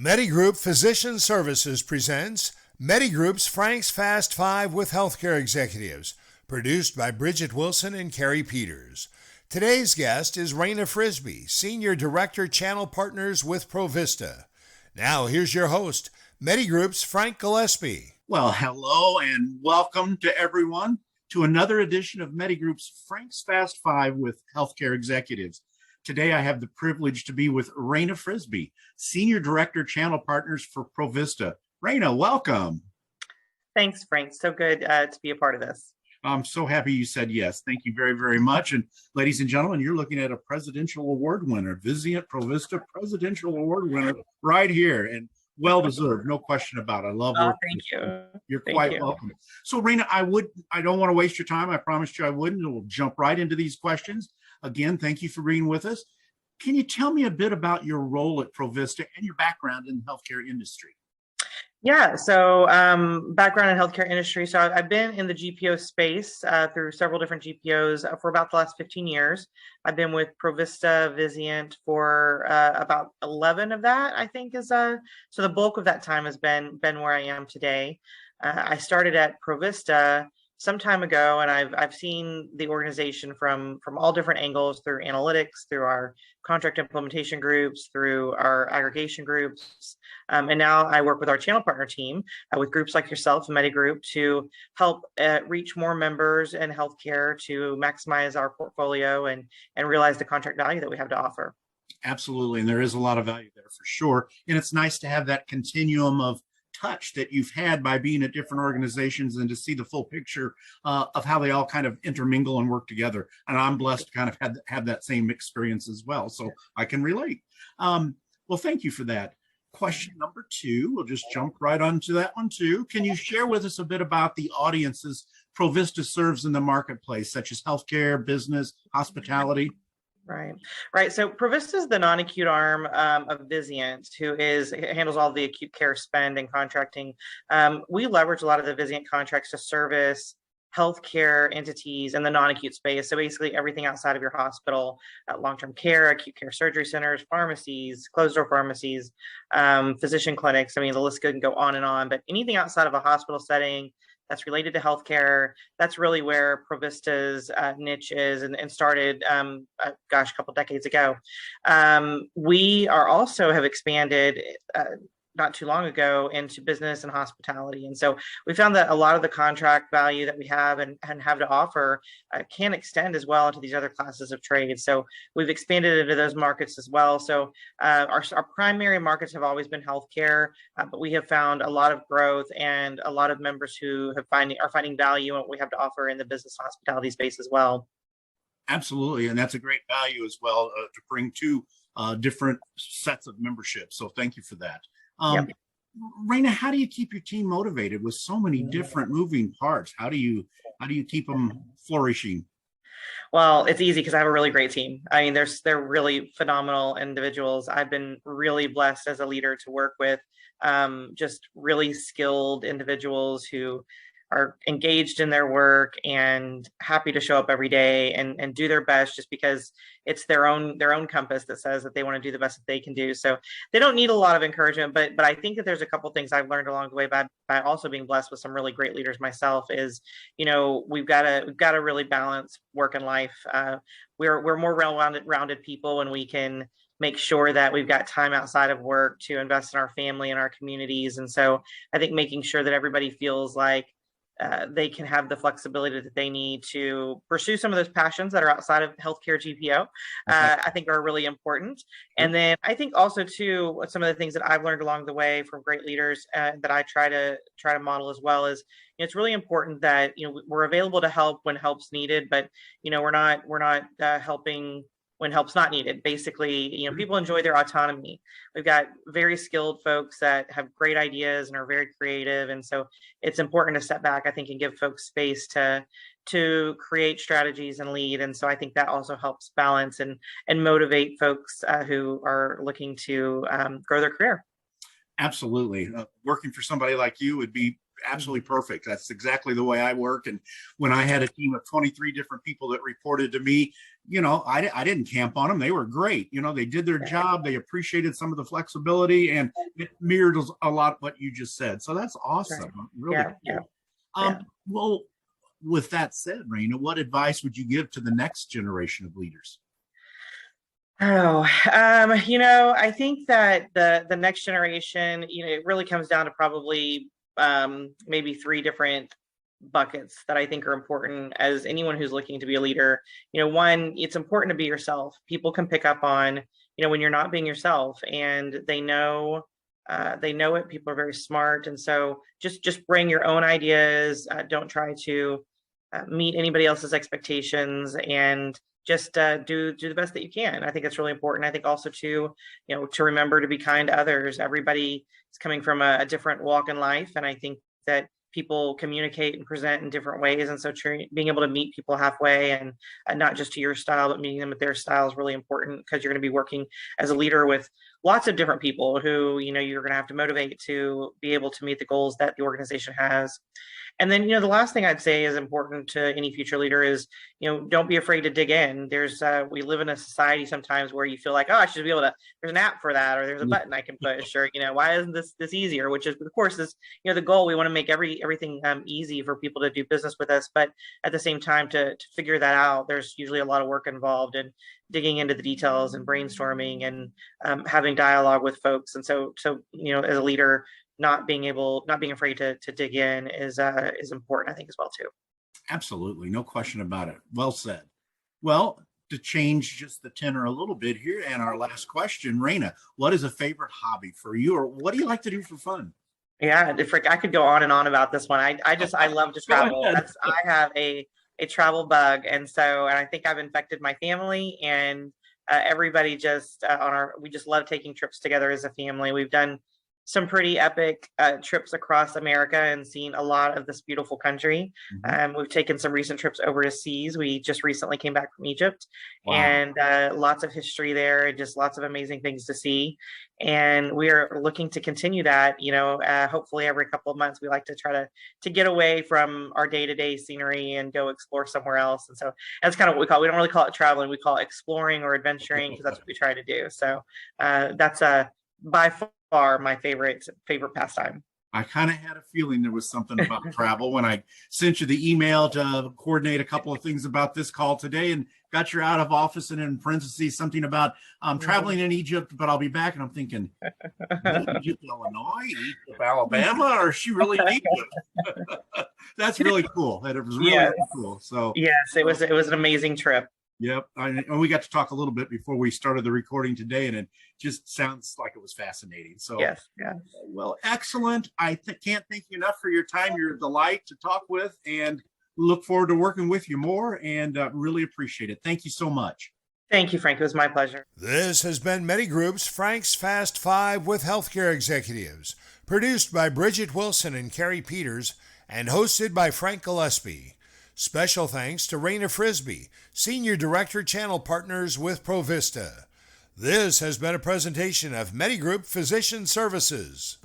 Medigroup Physician Services presents Medigroup's Frank's Fast Five with Healthcare Executives, produced by Bridget Wilson and Carrie Peters. Today's guest is Rayna Frisby, Senior Director Channel Partners with Provista. Now here's your host, Medigroup's Frank Gillespie. Well, hello and welcome to everyone to another edition of Medigroup's Frank's Fast Five with Healthcare Executives. Today, I have the privilege to be with Rayna Frisby, Senior Director, Channel Partners for Provista. Rayna, welcome. Thanks, Frank. So good to be a part of this. I'm so happy you said yes. Thank you very, very much. And ladies and gentlemen, you're looking at a presidential award winner, Vizient Provista Presidential Award winner right here. And well-deserved, no question about it. I love working. Thank you. You're quite welcome. So Rayna, I don't want to waste your time. I promised you I wouldn't. We'll jump right into these questions. Again, thank you for being with us. Can you tell me a bit about your role at Provista and your background in the healthcare industry? Yeah, so background in healthcare industry. So I've been in the GPO space through several different GPOs for about the last 15 years. I've been with Provista, Vizient for about 11 of that, I think is, so the bulk of that time has been where I am today. I started at Provista some time ago, and I've seen the organization from all different angles, through analytics, through our contract implementation groups, through our aggregation groups, and now I work with our channel partner team with groups like yourself, Medigroup, to help reach more members in healthcare, to maximize our portfolio and realize the contract value that we have to offer. Absolutely, and there is a lot of value there for sure, and it's nice to have that continuum of touch that you've had by being at different organizations and to see the full picture of how they all kind of intermingle and work together. And I'm blessed to kind of have that same experience as well. So I can relate. Well, thank you for that. Question number two, we'll just jump right onto that one too. Can you share with us a bit about the audiences Provista serves in the marketplace, such as healthcare, business, hospitality? Right. So Provista is the non-acute arm of Vizient, who handles all the acute care spend and contracting. We leverage a lot of the Vizient contracts to service healthcare entities in the non-acute space. So basically everything outside of your hospital, long-term care, acute care surgery centers, pharmacies, closed-door pharmacies, physician clinics. I mean, the list could go on and on, but anything outside of a hospital setting that's related to healthcare, that's really where Provista's niche is, and started, a couple decades ago. We are also have expanded not too long ago into business and hospitality. And so we found that a lot of the contract value that we have and have to offer can extend as well into these other classes of trade. So we've expanded into those markets as well. So our primary markets have always been healthcare, but we have found a lot of growth and a lot of members who are finding value in what we have to offer in the business hospitality space as well. Absolutely. And that's a great value as well to bring two different sets of membership. So thank you for that. Yep. Rayna, how do you keep your team motivated with so many different moving parts? How do you keep them flourishing? Well, it's easy because I have a really great team. I mean, they're really phenomenal individuals. I've been really blessed as a leader to work with just really skilled individuals who are engaged in their work and happy to show up every day and do their best, just because it's their own compass that says that they want to do the best that they can do. So they don't need a lot of encouragement, but I think that there's a couple things I've learned along the way by also being blessed with some really great leaders myself is, we've got to really balance work and life. We're more well-rounded people when we can make sure that we've got time outside of work to invest in our family and our communities. And so I think making sure that everybody feels like they can have the flexibility that they need to pursue some of those passions that are outside of healthcare GPO, I think are really important. And then I think also too, some of the things that I've learned along the way from great leaders that I try to model as well is, it's really important that, we're available to help when help's needed, but, we're not helping when help's not needed. Basically, people enjoy their autonomy. We've got very skilled folks that have great ideas and are very creative. And so it's important to step back, I think, and give folks space to create strategies and lead. And so I think that also helps balance and motivate folks who are looking to grow their career. Absolutely. Working for somebody like you would be absolutely perfect. That's exactly the way I work. And when I had a team of 23 different people that reported to me, I didn't camp on them. They were great. They did their job. They appreciated some of the flexibility, and it mirrored a lot what you just said. So that's awesome. Right. Really Yeah, cool. yeah. Well, with that said, Rayna, what advice would you give to the next generation of leaders? Oh, I think that the next generation, it really comes down to probably maybe three different buckets that I think are important as anyone who's looking to be a leader. One, it's important to be yourself. People can pick up on, when you're not being yourself, and they know it. People are very smart, and so just bring your own ideas. Don't try to meet anybody else's expectations, and just do the best that you can. I think it's really important. I think also to remember to be kind to others. Everybody is coming from a different walk in life, and I think that people communicate and present in different ways, and so being able to meet people halfway, and not just to your style, but meeting them at their style is really important, because you're going to be working as a leader with lots of different people who you're going to have to motivate to be able to meet the goals that the organization has. And then, the last thing I'd say is important to any future leader is, don't be afraid to dig in. We live in a society sometimes where you feel like, oh, I should be able to, there's an app for that, or there's a button I can push, or, why isn't this easier? Which is, of course, is, the goal. We want to make everything easy for people to do business with us. But at the same time, to figure that out, there's usually a lot of work involved in digging into the details and brainstorming and having dialogue with folks. And so, as a leader, not being afraid to dig in is important, I think, as well too. Absolutely, no question about it. Well said. Well, to change just the tenor a little bit here, and our last question, Rayna, what is a favorite hobby for you, or what do you like to do for fun? Yeah, I could go on and on about this one. I love to travel. I have a travel bug, and I think I've infected my family, and everybody just we just love taking trips together as a family. We've done some pretty epic trips across America and seen a lot of this beautiful country. We've taken some recent trips overseas. We just recently came back from Egypt. Wow. And lots of history there, and just lots of amazing things to see. And we are looking to continue that. Hopefully every couple of months, we like to try to get away from our day-to-day scenery and go explore somewhere else. And so that's kind of what we call. We don't really call it traveling. We call it exploring or adventuring, because that's what we try to do. So that's by far my favorite pastime. I kind of had a feeling there was something about travel when I sent you the email to coordinate a couple of things about this call today, and got your out of office, and in parentheses something about traveling in Egypt, but I'll be back. And I'm thinking, Egypt, Illinois, Egypt, Alabama, or is she really in Egypt? That's really cool. That it was really cool. So yes, it was an amazing trip. Yep. And we got to talk a little bit before we started the recording today, and it just sounds like it was fascinating. So, yes. Yeah. Well, excellent. I can't thank you enough for your time. You're a delight to talk with, and look forward to working with you more, and really appreciate it. Thank you so much. Thank you, Frank. It was my pleasure. This has been MediGroup's Frank's Fast Five with Healthcare Executives, produced by Bridget Wilson and Carrie Peters, and hosted by Frank Gillespie. Special thanks to Rayna Frisby, Senior Director, Channel Partners with Provista. This has been a presentation of MediGroup Physician Services.